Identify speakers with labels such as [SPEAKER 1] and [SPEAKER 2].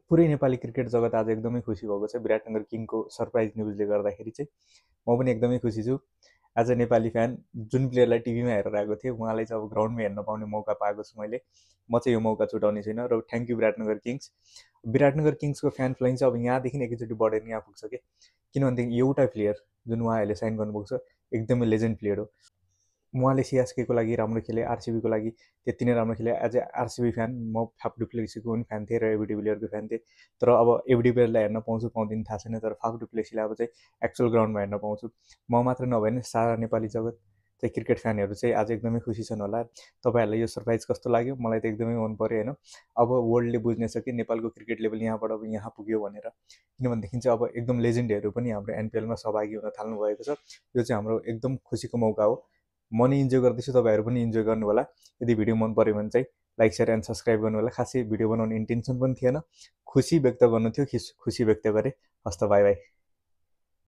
[SPEAKER 1] पुरै नेपाली क्रिकेट जगत आज एकदमै खुसी भएको छ विराटनगर किङको सरप्राइज न्युजले गर्दाखेरि चाहिँ। म पनि एकदमै खुसी छु। एज अ नेपाली फ्यान जुन प्लेयरलाई टिभीमा हेरेर आएको थिएँ उहाँलाई चाहिँ अब ग्राउन्डमा हेर्न पाउने मौका पाएको छु मैले। म चाहिँ यो मौका छुटाउने छैन र thank you Biratnagar Kings. Biratnagar किङ्सको फ्यान फ्लोइङ चाहिँ अब यहाँदेखि एकैचोटि बढेर यहाँ पुग्छ कि, किनभनेदेखि एउटा प्लेयर जुन उहाँहरूले साइन गर्नुभएको छ एकदमै लेजेन्ड प्लेयर हो। उहाँले सिएसकेको लागि राम्रो खेले, आरसिबीको लागि त्यति नै राम्रो खेले। एज ए आरसिबी फ्यान म फाफ डुप्लेक्सीको पनि फ्यान थिएँ र एबी डिभिलियरको फ्यान थिएँ। तर अब एबी डिभिलियरलाई हेर्न पाउँछु पाउँदिनँ थाहा छैन, तर फाफ डुप्लेक्सीलाई अब चाहिँ एक्चुअल ग्राउन्डमा हेर्न पाउँछु। म मात्र नभए नि सारा नेपाली जगत चाहिँ क्रिकेट फ्यानहरू चाहिँ आज एकदमै खुसी छन् होला। तपाईँहरूलाई यो सरप्राइज कस्तो लाग्यो? मलाई त एकदमै मन पऱ्यो होइन। अब वर्ल्डले बुझ्नेछ कि नेपालको क्रिकेट लेभल यहाँबाट अब यहाँ पुग्यो भनेर, किनभनेदेखि चाहिँ अब एकदम लेजेन्डहरू पनि हाम्रो एनपिएलमा सहभागी हुन थाल्नु भएको छ। यो चाहिँ हाम्रो एकदम खुसीको मौका हो। म नि इन्जोय गर्दैछु, तपाईँहरू पनि इन्जोय गर्नु होला। यदि भिडियो मन पऱ्यो भने चाहिँ लाइक सेयर एन्ड सब्सक्राइब गर्नु होला। खासै भिडियो बनाउने इन्टेन्सन पनि थिएन, खुसी व्यक्त गर्नु थियो, खुसी व्यक्त गरेँ। हस्त, बाई बाई।